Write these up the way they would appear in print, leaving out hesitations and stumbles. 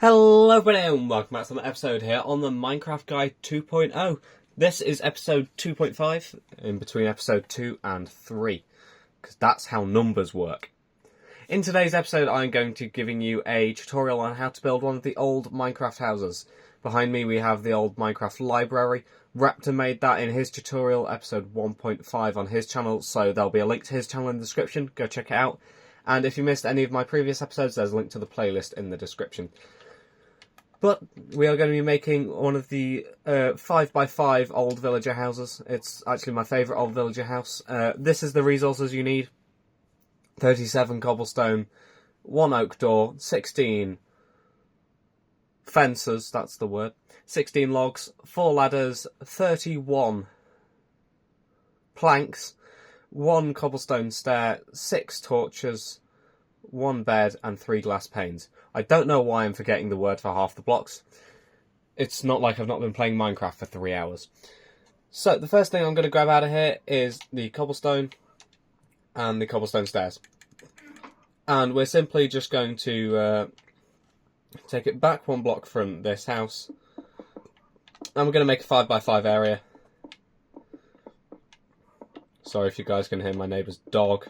Hello everybody and welcome back to another episode here on the Minecraft Guide 2.0. This is episode 2.5, in between episode 2 and 3, because that's how numbers work. In today's episode I'm going to be giving you a tutorial on how to build one of the old Minecraft houses. Behind me we have the old Minecraft library. Raptor made that in his tutorial, episode 1.5 on his channel, so there'll be a link to his channel in the description, go check it out. And if you missed any of my previous episodes, there's a link to the playlist in the description. But we are going to be making one of the 5x5 old villager houses. It's actually my favourite old villager house. This is the resources you need. 37 cobblestone, 1 oak door, 16 fences, that's the word, 16 logs, 4 ladders, 31 planks, 1 cobblestone stair, 6 torches, 1 bed and 3 glass panes. I don't know why I'm forgetting the word for half the blocks. It's not like I've not been playing Minecraft for 3 hours. So the first thing I'm going to grab out of here is the cobblestone and the cobblestone stairs. And we're simply just going to take it back 1 block from this house. And we're going to make a 5x5 area. Sorry if you guys can hear my neighbour's dog.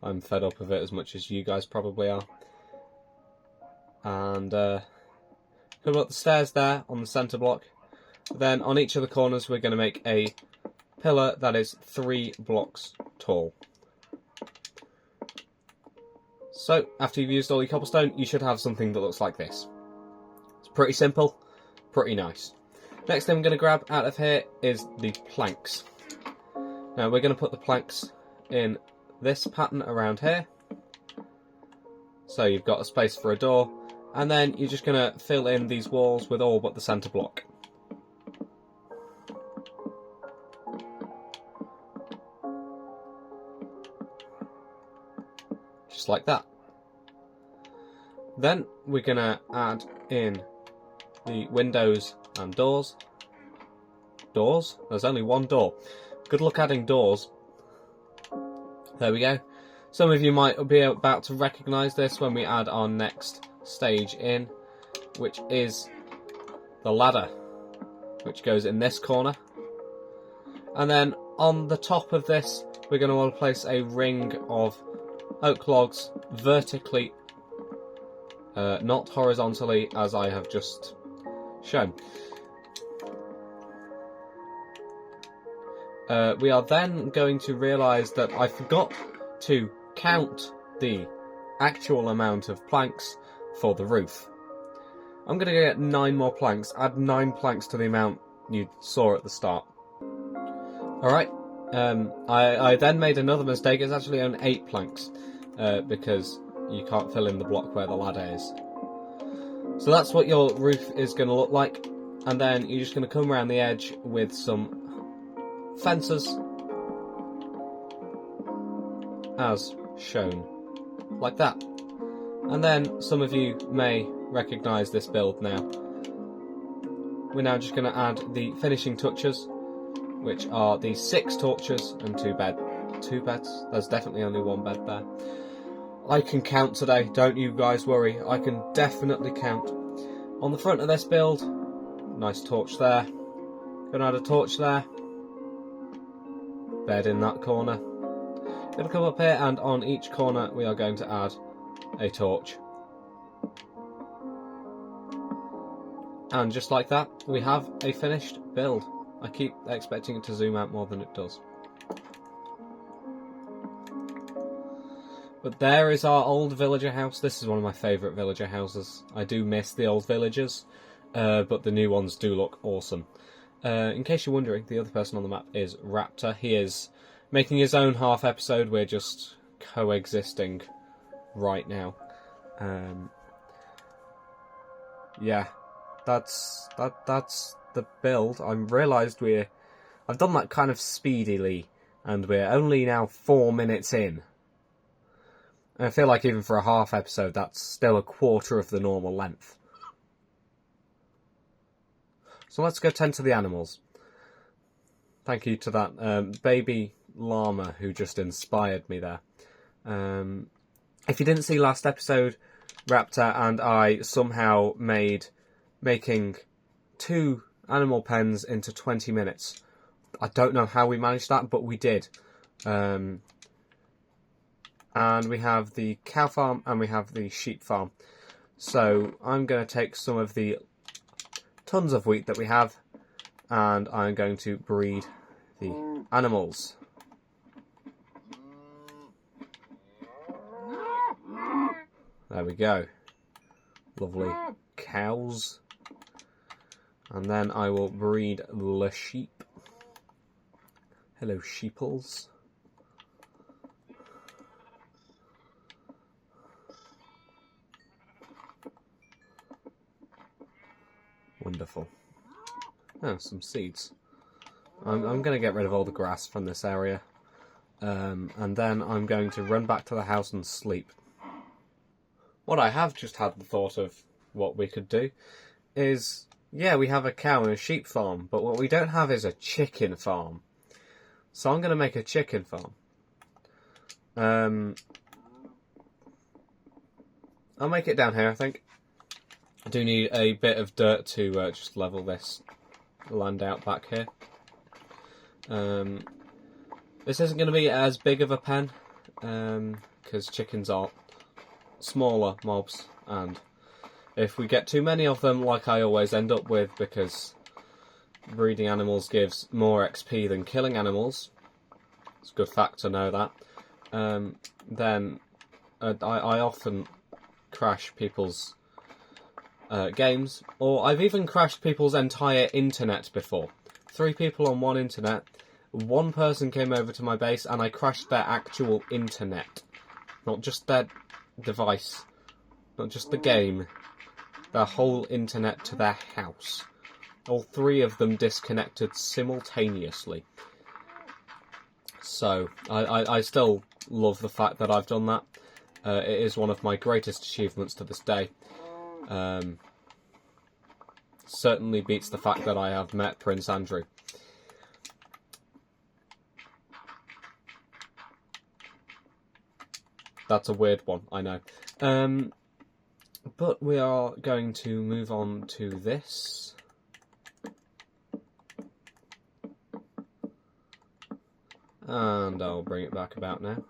I'm fed up of it as much as you guys probably are. And put up the stairs there on the centre block. Then on each of the corners we're going to make a pillar that is 3 blocks tall. So after you've used all your cobblestone you should have something that looks like this. It's pretty simple, pretty nice. Next thing I'm going to grab out of here is the planks. Now we're going to put the planks in this pattern around here. So you've got a space for a door. And then you're just going to fill in these walls with all but the centre block. Just like that. Then we're going to add in the windows and doors. Doors? There's only 1 door. Good luck adding doors. There we go. Some of you might be about to recognise this when we add our next stage in, which is the ladder, which goes in this corner. And then on the top of this we're going to want to place a ring of oak logs vertically, not horizontally as I have just shown. We are then going to realise that I forgot to count the actual amount of planks for the roof. I'm going to get 9 more planks, add 9 planks to the amount you saw at the start. Alright, I then made another mistake. It's actually only 8 planks, because you can't fill in the block where the ladder is. So that's what your roof is going to look like, and then you're just going to come around the edge with some fences, as shown, like that. And then some of you may recognise this build now. We're now just going to add the finishing touches, which are the 6 torches and 2 beds. There's definitely only 1 bed there. I can count today, don't you guys worry, I can definitely count. On the front of this build, nice torch there. Gonna add a torch there. Bed in that corner. Gonna come up here and on each corner we are going to add a torch. And just like that we have a finished build. I keep expecting it to zoom out more than it does. But there is our old villager house. This is one of my favourite villager houses. I do miss the old villagers, but the new ones do look awesome. In case you're wondering, the other person on the map is Raptor. He is making his own half episode. We're just coexisting right now. Yeah, that's the build. I realised I've done that kind of speedily, and we're only now 4 minutes in. And I feel like even for a half episode, that's still a quarter of the normal length. So let's go tend to the animals. Thank you to that baby llama who just inspired me there. If you didn't see last episode, Raptor and I somehow made making 2 animal pens into 20 minutes. I don't know how we managed that, but we did. And we have the cow farm and we have the sheep farm. So I'm going to take some of the tons of wheat that we have and I'm going to breed the animals. There we go. Lovely cows. And then I will breed the sheep. Hello, sheeples. Wonderful. Oh, some seeds. I'm going to get rid of all the grass from this area. And then I'm going to run back to the house and sleep. What I have just had the thought of what we could do is, yeah, we have a cow and a sheep farm, but what we don't have is a chicken farm. So I'm going to make a chicken farm. I'll make it down here, I think. I do need a bit of dirt to just level this land out back here. This isn't going to be as big of a pen, because chickens are smaller mobs, and if we get too many of them, like I always end up with, because breeding animals gives more XP than killing animals, it's a good fact to know that, then I often crash people's games, or I've even crashed people's entire internet before. 3 people on one internet, 1 person came over to my base and I crashed their actual internet. Not just their device, not just the game, their whole internet to their house. All 3 of them disconnected simultaneously. So, I still love the fact that I've done that. It is one of my greatest achievements to this day. Certainly beats the fact that I have met Prince Andrew. That's a weird one, I know. But we are going to move on to this. And I'll bring it back about now.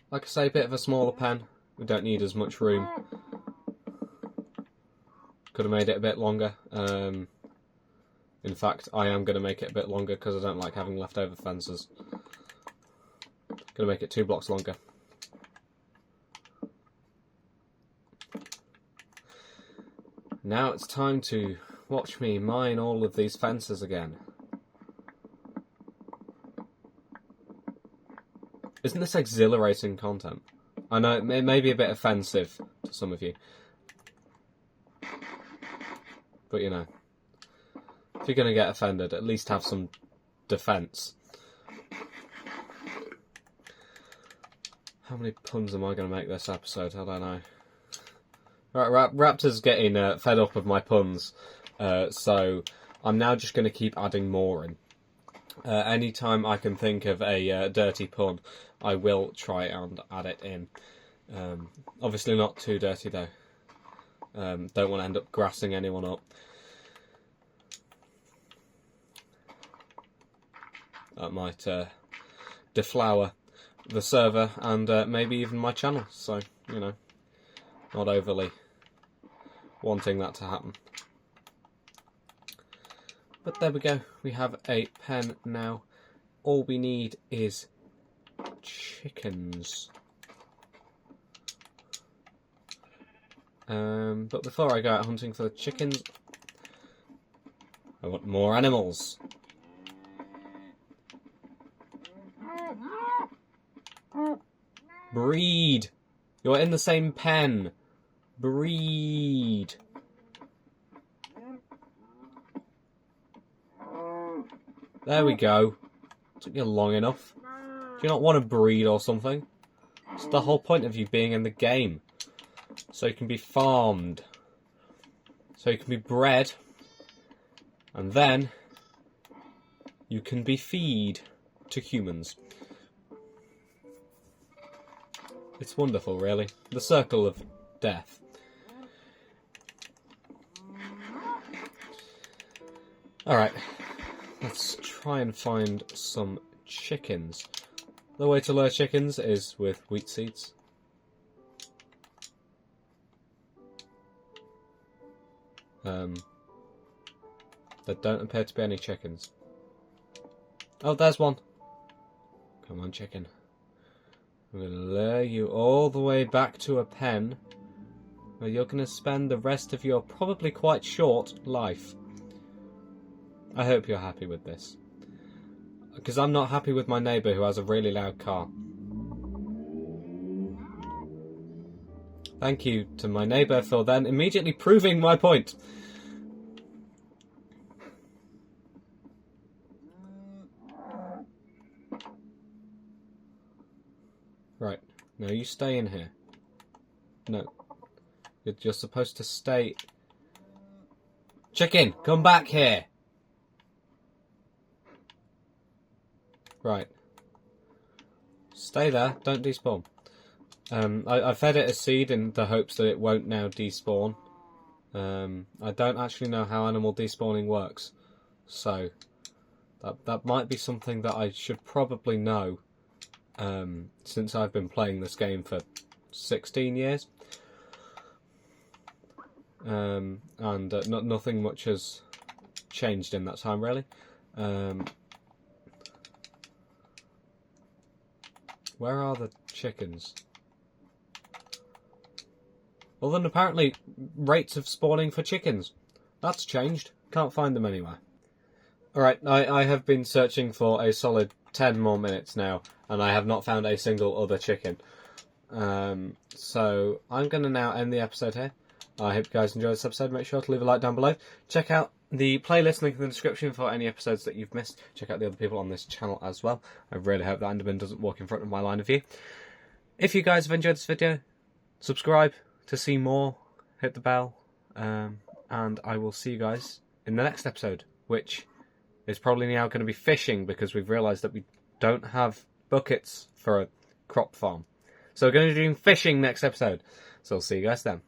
Like I say, a bit of a smaller pen. We don't need as much room. Could have made it a bit longer. In fact, I am going to make it a bit longer because I don't like having leftover fences. Going to make it 2 blocks longer. Now it's time to watch me mine all of these fences again. Isn't this exhilarating content? I know it may be a bit offensive to some of you. But you know, if you're going to get offended, at least have some defence. How many puns am I going to make this episode? I don't know. Right, Raptor's getting fed up of my puns, so I'm now just going to keep adding more in. Anytime I can think of a dirty pun, I will try and add it in. Obviously not too dirty though. Don't want to end up grassing anyone up. That might deflower the server and maybe even my channel, so, you know, not overly wanting that to happen. But there we go, we have a pen now. All we need is chickens. But before I go out hunting for the chickens, I want more animals. Breed! You're in the same pen. Breed! There we go. Took you long enough. Do you not want to breed or something? It's the whole point of you being in the game. So you can be farmed. So you can be bred. And then you can be feed to humans. It's wonderful, really. The circle of death. Alright, let's try and find some chickens. The way to lure chickens is with wheat seeds. There don't appear to be any chickens. Oh, there's one. Come on, chicken. I'm going to lure you all the way back to a pen where you're going to spend the rest of your probably quite short life. I hope you're happy with this. Because I'm not happy with my neighbour who has a really loud car. Thank you to my neighbour for then immediately proving my point. Right, now you stay in here. No, you're supposed to stay... Chicken, come back here! Right. Stay there, don't despawn. I fed it a seed in the hopes that it won't now despawn. I don't actually know how animal despawning works, so that might be something that I should probably know, since I've been playing this game for 16 years. And nothing much has changed in that time, really. Where are the chickens? Well, then apparently rates of spawning for chickens. That's changed. Can't find them anywhere. Alright, I have been searching for a solid 10 more minutes now, and I have not found a single other chicken. So I'm going to now end the episode here. I hope you guys enjoyed this episode. Make sure to leave a like down below. Check out the playlist link in the description for any episodes that you've missed. Check out the other people on this channel as well. I really hope that Enderman doesn't walk in front of my line of view. If you guys have enjoyed this video, subscribe to see more, hit the bell, and I will see you guys in the next episode, which is probably now going to be fishing because we've realised that we don't have buckets for a crop farm. So we're going to be doing fishing next episode. So I'll see you guys then.